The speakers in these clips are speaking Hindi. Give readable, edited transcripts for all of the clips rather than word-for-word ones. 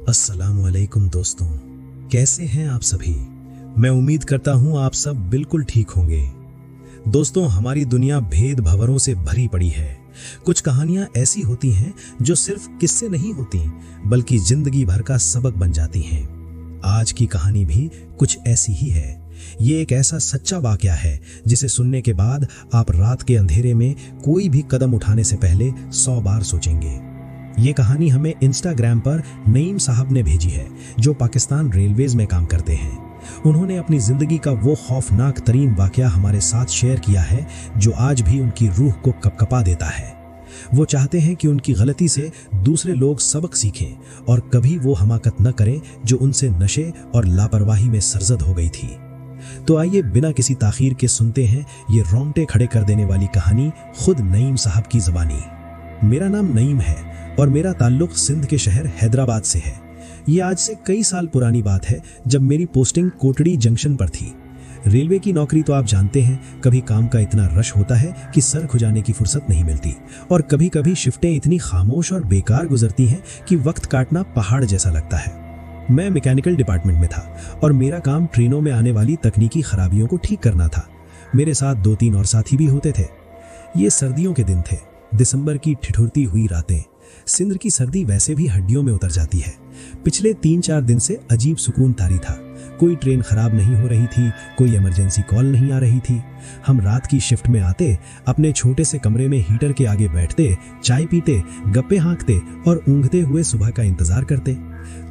अस्सलामुअलैकुम दोस्तों, कैसे हैं आप सभी। मैं उम्मीद करता हूं आप सब बिल्कुल ठीक होंगे। दोस्तों, हमारी दुनिया भेद भंवरों से भरी पड़ी है। कुछ कहानियां ऐसी होती हैं जो सिर्फ किस्से नहीं होती बल्कि जिंदगी भर का सबक बन जाती हैं। आज की कहानी भी कुछ ऐसी ही है। ये एक ऐसा सच्चा वाकया है जिसे सुनने के बाद आप रात के अंधेरे में कोई भी कदम उठाने से पहले 100 बार सोचेंगे। ये कहानी हमें इंस्टाग्राम पर नईम साहब ने भेजी है, जो पाकिस्तान रेलवेज में काम करते हैं। उन्होंने अपनी जिंदगी का वो खौफनाक तरीन वाकया हमारे साथ शेयर किया है जो आज भी उनकी रूह को कपकपा देता है। वो चाहते हैं कि उनकी गलती से दूसरे लोग सबक सीखें और कभी वो हमाकत न करें जो उनसे नशे और लापरवाही में सरजद हो गई थी। तो आइए बिना किसी ताखीर के सुनते हैं ये रोंगटे खड़े कर देने वाली कहानी खुद नईम साहब की ज़बानी। मेरा नाम नईम है और मेरा ताल्लुक सिंध के शहर हैदराबाद से है। ये आज से कई साल पुरानी बात है जब मेरी पोस्टिंग कोटड़ी जंक्शन पर थी। रेलवे की नौकरी तो आप जानते हैं, कभी काम का इतना रश होता है कि सर खुजाने की फुर्सत नहीं मिलती और कभी कभी शिफ्टें इतनी खामोश और बेकार गुजरती हैं कि वक्त काटना पहाड़ जैसा लगता है। मैं मैकेनिकल डिपार्टमेंट में था और मेरा काम ट्रेनों में आने वाली तकनीकी खराबियों को ठीक करना था। मेरे साथ 2-3 और साथी भी होते थे। ये सर्दियों के दिन थे, दिसंबर की ठिठुरती हुई रातें। सिंध की सर्दी वैसे भी हड्डियों में उतर जाती है। पिछले 3-4 दिन से अजीब सुकून तारी था। कोई ट्रेन खराब नहीं हो रही थी, कोई इमरजेंसी कॉल नहीं आ रही थी। हम रात की शिफ्ट में आते, अपने छोटे से कमरे में हीटर के आगे बैठते, चाय पीते, गप्पे हाँकते और ऊँघते हुए सुबह का इंतजार करते।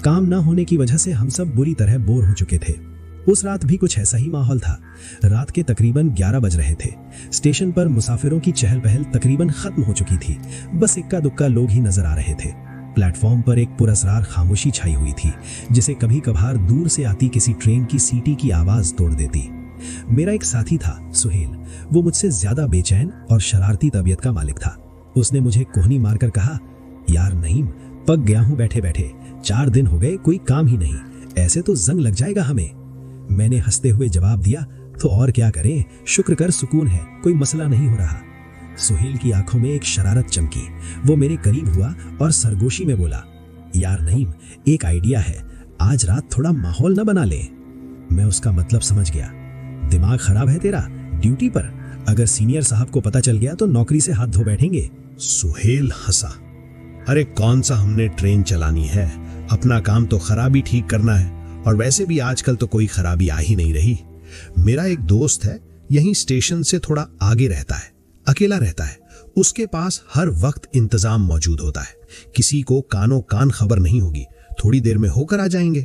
काम न होने की वजह से हम सब बुरी तरह बोर हो चुके थे। उस रात भी कुछ ऐसा ही माहौल था। रात के तकरीबन 11 बज रहे थे। स्टेशन पर मुसाफिरों की चहल पहल तकरीबन खत्म हो चुकी थी। बस इक्का दुक्का लोग ही नजर आ रहे थे। प्लेटफॉर्म पर एक पुरस्कार खामोशी छाई हुई थी, जिसे कभी कभार दूर से आती किसी ट्रेन की सीटी की आवाज तोड़ देती। मेरा एक साथी था, सुहेल। वो मुझसे ज्यादा बेचैन और शरारती तबीयत का मालिक था। उसने मुझे कोहनी मारकर कहा, यार नईम, पक गया हूं बैठे बैठे। 4 दिन हो गए, कोई काम ही नहीं। ऐसे तो जंग लग जाएगा हमें। मैंने हंसते हुए जवाब दिया, तो और क्या करें, शुक्र कर सुकून है, कोई मसला नहीं हो रहा। सुहेल की आंखों में एक शरारत चमकी। वो मेरे करीब हुआ और सरगोशी में बोला, यार नईम, एक आइडिया है, आज रात थोड़ा माहौल न बना ले। मैं उसका मतलब समझ गया। दिमाग खराब है तेरा? ड्यूटी पर अगर सीनियर साहब को पता चल गया तो नौकरी से हाथ धो बैठेंगे। सुहेल हंसा। अरे कौन सा हमने ट्रेन चलानी है, अपना काम तो खराबी ठीक करना है, और वैसे भी आजकल तो कोई खराबी आ ही नहीं रही। मेरा एक दोस्त है, यहीं स्टेशन से थोड़ा आगे रहता है, अकेला रहता है। उसके पास हर वक्त इंतजाम मौजूद होता है। किसी को कानो कान खबर नहीं होगी, थोड़ी देर में होकर आ जाएंगे।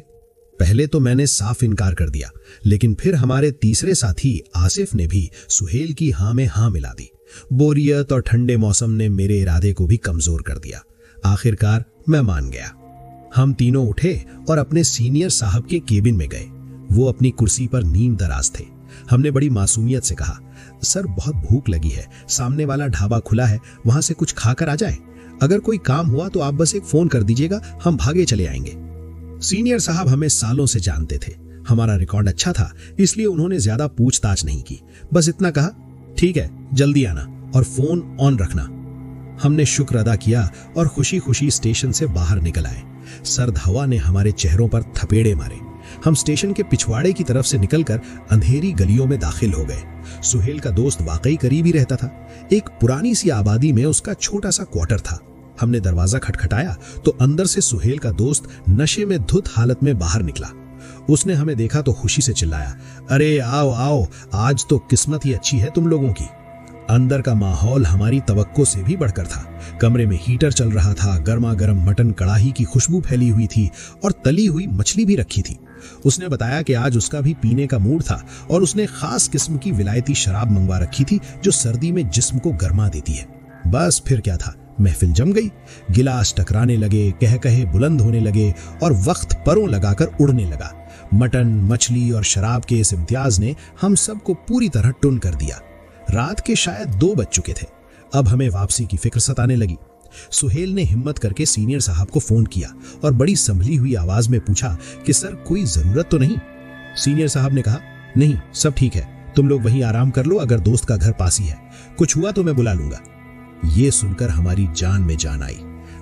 पहले तो मैंने साफ इनकार कर दिया, लेकिन फिर हमारे तीसरे साथी आसिफ ने भी सुहेल की हाँ में हाँ मिला दी। बोरियत और ठंडे मौसम ने मेरे इरादे को भी कमजोर कर दिया। आखिरकार मैं मान गया। हम तीनों उठे और अपने सीनियर साहब के केबिन में गए। वो अपनी कुर्सी पर नीम दराज थे। हमने बड़ी मासूमियत से कहा, सर बहुत भूख लगी है, सामने वाला ढाबा खुला है, वहां से कुछ खाकर आ जाए। अगर कोई काम हुआ तो आप बस एक फोन कर दीजिएगा, हम भागे चले आएंगे। सीनियर साहब हमें सालों से जानते थे। हमारा रिकॉर्ड अच्छा था, इसलिए उन्होंने ज्यादा पूछताछ नहीं की। बस इतना कहा, ठीक है, जल्दी आना और फोन ऑन रखना। हमने शुक्र अदा किया और खुशी खुशी स्टेशन से बाहर निकल आए। सर्द हवा ने हमारे चेहरों पर थपेड़े मारे। हम स्टेशन के पिछवाड़े की तरफ से निकलकर अंधेरी गलियों में दाखिल हो गए। सुहेल का दोस्त वाकई करीब ही रहता था। एक पुरानी सी आबादी में उसका छोटा सा क्वार्टर था। हमने दरवाजा खटखटाया तो अंदर से सुहेल का दोस्त नशे में धुत हालत में बाहर निकला। उसने हमें देखा तो खुशी से चिल्लाया, अरे आओ आओ, आज तो किस्मत ही अच्छी है तुम लोगों की। अंदर का माहौल हमारी तवक्को से भी बढ़कर था। कमरे में हीटर चल रहा था, गर्मा गर्म मटन कड़ाही की खुशबू फैली हुई थी और तली हुई मछली भी रखी थी। उसने बताया कि आज उसका भी पीने का मूड था और उसने खास किस्म की विलायती शराब मंगवा रखी थी जो सर्दी में जिस्म को गर्मा देती है। बस फिर क्या था, महफिल जम गई। गिलास टकराने लगे, कह कहे बुलंद होने लगे और वक्त परों लगाकर उड़ने लगा। मटन, मछली और शराब के इस इम्तियाज ने हम सबको पूरी तरह टुन कर दिया। रात के शायद 2 बज चुके थे। अब हमें वापसी की फिक्र सताने लगी। सुहेल ने हिम्मत करके सीनियर साहब को फोन किया और बड़ी संभली हुई आवाज में पूछा कि सर कोई जरूरत तो नहीं। सीनियर साहब ने कहा, नहीं सब ठीक है, तुम लोग वहीं आराम कर लो, अगर दोस्त का घर पास ही है, कुछ हुआ तो मैं बुला लूंगा। ये सुनकर हमारी जान में जान आई।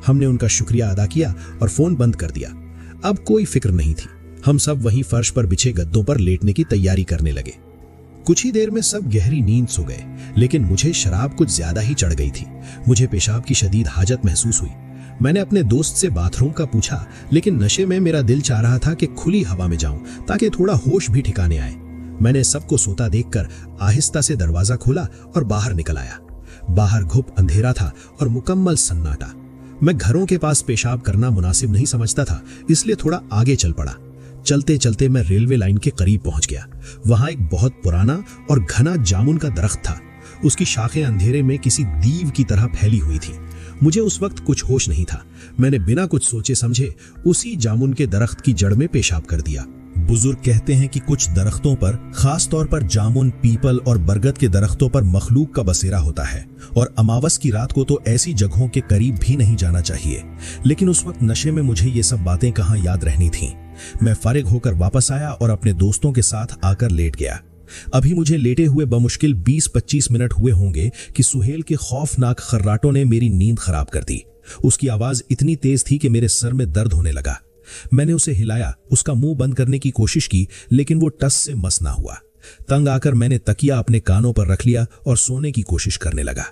हमने उनका शुक्रिया अदा किया और फोन बंद कर दिया। अब कोई फिक्र नहीं थी। हम सब वहीं फर्श पर बिछे गद्दों पर लेटने की तैयारी करने लगे। कुछ ही देर में सब गहरी नींद सो गए, लेकिन मुझे शराब कुछ ज्यादा ही चढ़ गई थी। मुझे पेशाब की शदीद हाजत महसूस हुई। मैंने अपने दोस्त से बाथरूम का पूछा, लेकिन नशे में मेरा दिल चाह रहा था कि खुली हवा में जाऊं ताकि थोड़ा होश भी ठिकाने आए। मैंने सबको सोता देखकर आहिस्ता से दरवाजा खोला और बाहर निकल आया। बाहर घुप अंधेरा था और मुकम्मल सन्नाटा। मैं घरों के पास पेशाब करना मुनासिब नहीं समझता था, इसलिए थोड़ा आगे चल पड़ा। चलते चलते मैं रेलवे लाइन के करीब पहुंच गया। वहां एक बहुत पुराना और घना जामुन का दरख्त था। उसकी शाखें अंधेरे में किसी दीव की तरह फैली हुई थी। मुझे उस वक्त कुछ होश नहीं था। मैंने बिना कुछ सोचे समझे उसी जामुन के दरख्त की जड़ में पेशाब कर दिया। बुजुर्ग कहते हैं कि कुछ दरख्तों पर, खास तौर पर जामुन, पीपल और बरगद के दरख्तों पर मखलूक का बसेरा होता है और अमावस की रात को तो ऐसी जगहों के करीब भी नहीं जाना चाहिए। लेकिन उस वक्त नशे में मुझे ये सब बातें कहाँ याद रहनी थीं। मैं फारिग होकर वापस आया और अपने दोस्तों के साथ आकर लेट गया। अभी मुझे लेटे हुए बमुश्किल 20-25 मिनट हुए होंगे कि सुहेल के खौफनाक खर्राटों ने मेरी नींद खराब कर दी। उसकी आवाज इतनी तेज थी कि मेरे सर में दर्द होने लगा। मैंने उसे हिलाया, उसका मुंह बंद करने की कोशिश की, लेकिन वो टस से मस ना हुआ। तंग आकर मैंने तकिया अपने कानों पर रख लिया और सोने की कोशिश करने लगा।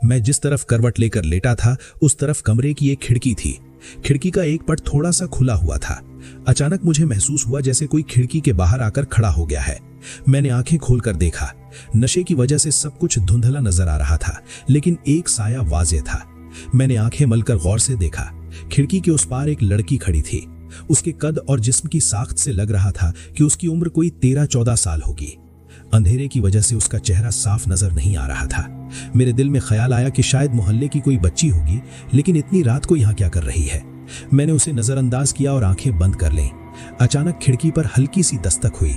मैं जिस तरफ करवट लेकर लेटा था उस तरफ कमरे की एक खिड़की थी। खिड़की का एक पट थोड़ा सा खुला हुआ था। अचानक मुझे महसूस हुआ जैसे कोई खिड़की के बाहर आकर खड़ा हो गया है। मैंने आंखें खोलकर देखा। नशे की वजह से सब कुछ धुंधला नजर आ रहा था, लेकिन एक साया वाज़ेह था। मैंने आंखें मलकर गौर से देखा। खिड़की के उस पार एक लड़की खड़ी थी। उसके कद और जिस्म की साख्त से लग रहा था कि उसकी उम्र कोई 13-14 साल होगी। अंधेरे की वजह से उसका चेहरा साफ नजर नहीं आ रहा था। मेरे दिल में ख्याल आया कि शायद मोहल्ले की कोई बच्ची होगी, लेकिन इतनी रात को यहाँ क्या कर रही है। मैंने उसे नजरअंदाज किया और आंखें बंद कर लीं। अचानक खिड़की पर हल्की सी दस्तक हुई।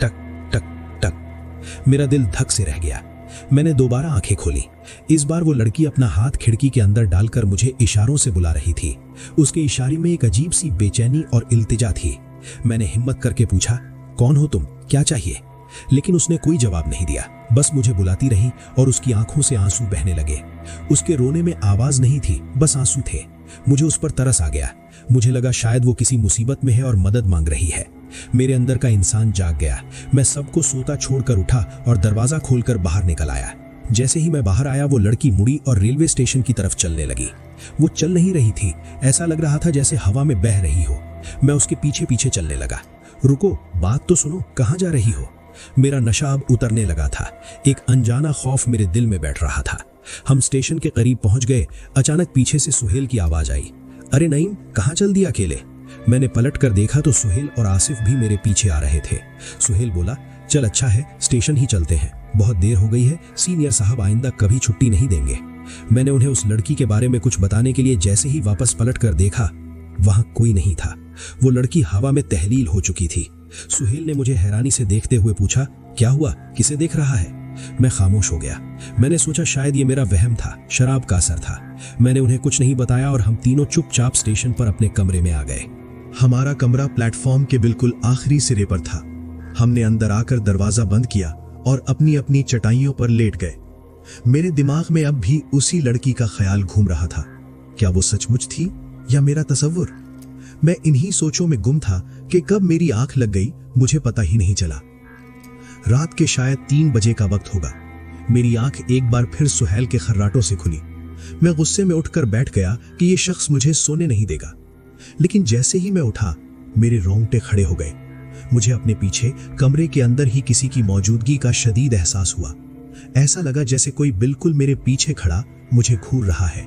टक टक टक। मेरा दिल धक से रह गया। मैंने दोबारा आंखें खोली। इस बार वो लड़की अपना हाथ खिड़की के अंदर डालकर मुझे इशारों से बुला रही थी। उसके इशारे में एक अजीब सी बेचैनी और इल्तिजा थी। मैंने हिम्मत करके पूछा, कौन हो तुम, क्या चाहिए? लेकिन उसने कोई जवाब नहीं दिया, बस मुझे बुलाती रही और उसकी आंखों से आंसू बहने लगे। उसके रोने में आवाज नहीं थी, बस आंसू थे। मुझे उस पर तरस आ गया। मुझे लगा शायद वो किसी मुसीबत में है और मदद मांग रही है। मेरे अंदर का इंसान जाग गया। मैं सबको सोता छोड़कर उठा और दरवाजा खोलकर बाहर निकल आया। जैसे ही मैं बाहर आया वो लड़की मुड़ी और रेलवे स्टेशन की तरफ चलने लगी। वो चल नहीं रही थी, ऐसा लग रहा था जैसे हवा में बह रही हो। मैं उसके पीछे पीछे चलने लगा। रुको, बात तो सुनो, कहाँ जा रही हो? मेरा नशा अब उतरने लगा था। एक अनजाना खौफ मेरे दिल में बैठ रहा था। हम स्टेशन के करीब पहुंच गए। अचानक पीछे से सुहेल की आवाज आई, अरे नईम, कहाँ चल दिया अकेले? मैंने पलट कर देखा तो सुहेल और आसिफ भी मेरे पीछे आ रहे थे। सुहेल बोला, चल अच्छा है, स्टेशन ही चलते हैं, बहुत देर हो गई है, सीनियर साहब आइंदा कभी छुट्टी नहीं देंगे। मैंने उन्हें उस लड़की के बारे में कुछ बताने के लिए जैसे ही वापस पलट कर देखा, वहां कोई नहीं था। वो लड़की हवा में तहलील हो चुकी थी। सुहेल ने मुझे हैरानी से देखते हुए पूछा, क्या हुआ, किसे देख रहा है? मैं खामोश हो गया। मैंने सोचा शायद ये मेरा वहम था, शराब का असर था। मैंने उन्हें कुछ नहीं बताया और हम तीनों चुपचाप स्टेशन पर अपने कमरे में आ गए। हमारा कमरा प्लेटफॉर्म के बिल्कुल आखिरी सिरे पर था। हमने अंदर आकर दरवाजा बंद किया और अपनी अपनी चटाइयों पर लेट गए। मेरे दिमाग में अब भी उसी लड़की का ख्याल घूम रहा था। क्या वो सचमुच थी या मेरा तसव्वुर? मैं इन्हीं सोचों में गुम था कि कब मेरी आंख लग गई मुझे पता ही नहीं चला। रात के शायद 3 बजे का वक्त होगा। मेरी आंख एक बार फिर सुहेल के खर्राटों से खुली। मैं गुस्से में उठकर बैठ गया कि ये शख्स मुझे सोने नहीं देगा। लेकिन जैसे ही मैं उठा, मेरे रोंगटे खड़े हो गए। मुझे अपने पीछे कमरे के अंदर ही किसी की मौजूदगी का शदीद एहसास हुआ। ऐसा लगा जैसे कोई बिल्कुल मेरे पीछे खड़ा मुझे घूर रहा है।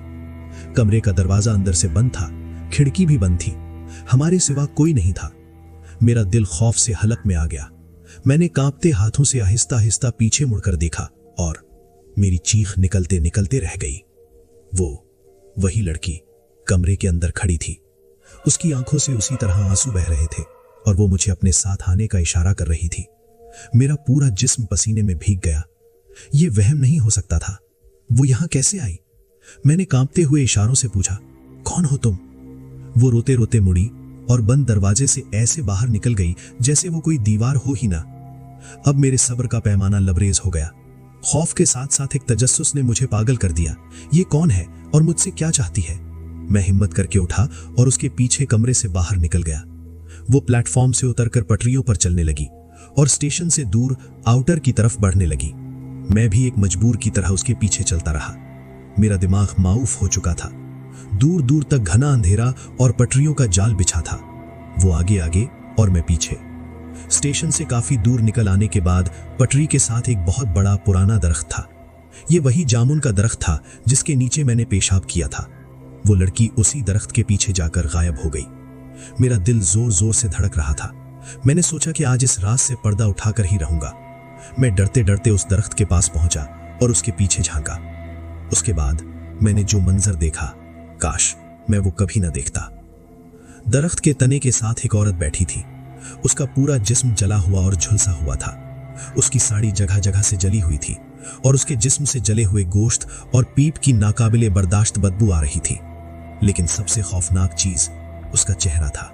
कमरे का दरवाजा अंदर से बंद था, खिड़की भी बंद थी। हमारे सिवा कोई नहीं था। मेरा दिल खौफ से हलक में आ गया। मैंने कांपते हाथों से आहिस्ता आहिस्ता पीछे मुड़कर देखा और मेरी चीख निकलते निकलते रह गई। वही लड़की कमरे के अंदर खड़ी थी। उसकी आंखों से उसी तरह आंसू बह रहे थे और वो मुझे अपने साथ आने का इशारा कर रही थी। मेरा पूरा जिस्म पसीने में भीग गया। ये वहम नहीं हो सकता था। वो यहां कैसे आई? मैंने कांपते हुए इशारों से पूछा, कौन हो तुम? वो रोते रोते मुड़ी और बंद दरवाजे से ऐसे बाहर निकल गई जैसे वो कोई दीवार हो ही ना। अब मेरे सब्र का पैमाना लबरेज हो गया। खौफ के साथ साथ एक तजस्सुस ने मुझे पागल कर दिया। ये कौन है और मुझसे क्या चाहती है? मैं हिम्मत करके उठा और उसके पीछे कमरे से बाहर निकल गया। वो प्लेटफॉर्म से उतरकर पटरियों पर चलने लगी और स्टेशन से दूर आउटर की तरफ बढ़ने लगी। मैं भी एक मजबूर की तरह उसके पीछे चलता रहा। मेरा दिमाग माऊफ हो चुका था। दूर दूर तक घना अंधेरा और पटरियों का जाल बिछा था। वो आगे आगे और मैं पीछे। स्टेशन से काफी दूर निकल आने के बाद पटरी के साथ एक बहुत बड़ा पुराना दरख्त था। ये वही जामुन का दरख्त था जिसके नीचे मैंने पेशाब किया था। वो लड़की उसी दरख्त के पीछे जाकर गायब हो गई। मेरा दिल जोर जोर से धड़क रहा था। मैंने सोचा कि आज इस रात से पर्दा उठाकर ही रहूंगा। मैं डरते डरते उस दरख्त के पास पहुंचा और उसके पीछे झांका। उसके बाद मैंने जो मंजर देखा, काश मैं वो कभी न देखता। दरख्त के तने के साथ एक औरत बैठी थी। उसका पूरा जिस्म जला हुआ और झुलसा हुआ था। उसकी साड़ी जगह जगह से जली हुई थी और उसके जिस्म से जले हुए गोश्त और पीप की नाकाबिले बर्दाश्त बदबू आ रही थी। लेकिन सबसे खौफनाक चीज उसका चेहरा था।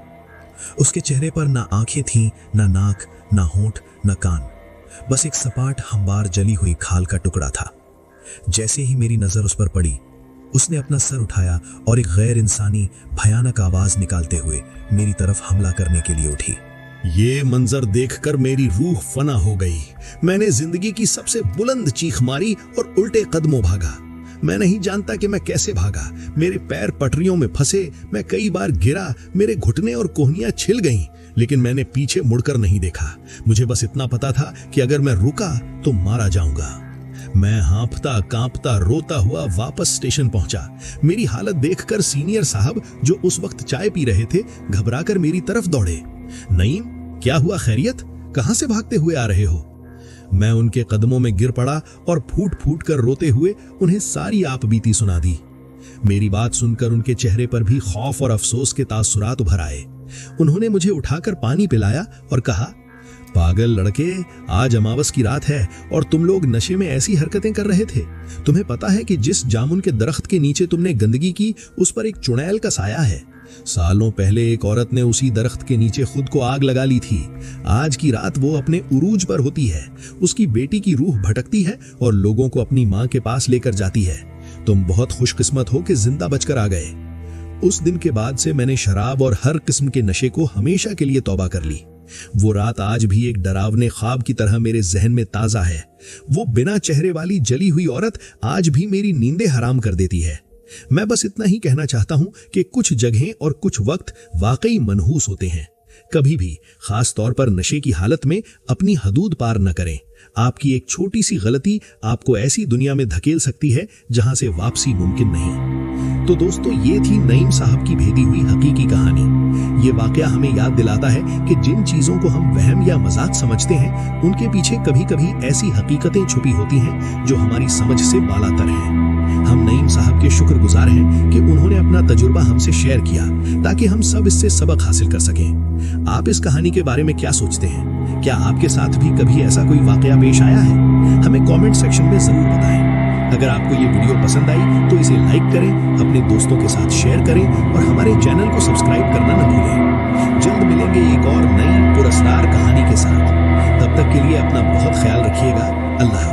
उसके चेहरे पर ना आंखें थीं, ना नाक, ना होंठ, ना कान, बस एक सपाट हमवार जली हुई खाल का टुकड़ा था। जैसे ही मेरी नजर उस पर पड़ी, उसने अपना सर उठाया और एक गैर इंसानी भयानक आवाज निकालते हुए मेरी तरफ हमला करने के लिए उठी। ये मंजर देखकर मेरी रूह फना हो गई। मैंने जिंदगी की सबसे बुलंद चीख मारी और उल्टे कदमों भागा। मैं नहीं जानता कि मैं कैसे भागा। मेरे पैर पटरियों में फंसे, मैं कई बार गिरा, मेरे घुटने और कोहनियां छिल गईं, लेकिन मैंने पीछे मुड़कर नहीं देखा। मुझे बस इतना पता था कि अगर मैं रुका तो मारा जाऊंगा। मैं हांफता कांपता रोता हुआ वापस स्टेशन पहुंचा। मेरी हालत देखकर सीनियर साहब जो उस वक्त चाय पी रहे थे घबराकर मेरी तरफ दौड़े। नईम, क्या हुआ? खैरियत? कहां से भागते हुए आ रहे हो? मैं उनके कदमों में गिर पड़ा और फूट फूट कर रोते हुए उन्हें सारी आपबीती सुना दी। मेरी बात सुनकर उनके चेहरे पर भी खौफ और अफसोस के तासुरात उभर आए। उन्होंने मुझे उठाकर पानी पिलाया और कहा, पागल लड़के, आज अमावस की रात है और तुम लोग नशे में ऐसी हरकतें कर रहे थे। तुम्हें पता है कि जिस जामुन के दरख्त के नीचे तुमने गंदगी की, उस पर एक चुड़ैल का साया है। सालों पहले एक औरत ने उसी दरख्त के नीचे खुद को आग लगा ली थी। आज की रात वो अपने उरूज पर होती है। उसकी बेटी की रूह भटकती है और लोगों को अपनी मां के पास लेकर जाती है। तुम बहुत खुशकिस्मत हो कि जिंदा बचकर आ गए। उस दिन के बाद से मैंने शराब और हर किस्म के नशे को हमेशा के लिए तौबा कर ली। वो रात आज भी एक डरावने ख्वाब की तरह मेरे जहन में ताजा है। वो बिना चेहरे वाली जली हुई औरत आज भी मेरी नींदें हराम कर देती है। मैं बस इतना ही कहना चाहता हूं कि कुछ जगहें और कुछ वक्त वाकई मनहूस होते हैं। कभी भी, खास तौर पर नशे की हालत में, अपनी हदूद पार न करें। आपकी एक छोटी सी गलती आपको ऐसी दुनिया में धकेल सकती है जहां से वापसी मुमकिन नहीं। तो दोस्तों, ये थी नईम साहब की भेदी हुई हकीकी कहानी। ये वाकया हमें याद दिलाता है कि जिन चीजों को हम वहम या मजाक समझते हैं, उनके पीछे कभी कभी ऐसी हकीकतें छुपी होती हैं जो हमारी समझ से बालातर हैं। हम नईम साहब के शुक्रगुजार हैं कि उन्होंने अपना तजुर्बा हमसे शेयर किया ताकि हम सब इससे सबक हासिल कर सकें। आप इस कहानी के बारे में क्या सोचते हैं? क्या आपके साथ भी कभी ऐसा कोई वाकया पेश आया है? हमें कमेंट सेक्शन में जरूर बताएं। अगर आपको ये वीडियो पसंद आई तो इसे लाइक करें, अपने दोस्तों के साथ शेयर करें और हमारे चैनल को सब्सक्राइब करना न भूलें। जल्द मिलेंगे एक और नई पुरस्कार कहानी के साथ। तब तक के लिए अपना बहुत ख्याल रखिएगा। अल्लाह हाफ़िज़।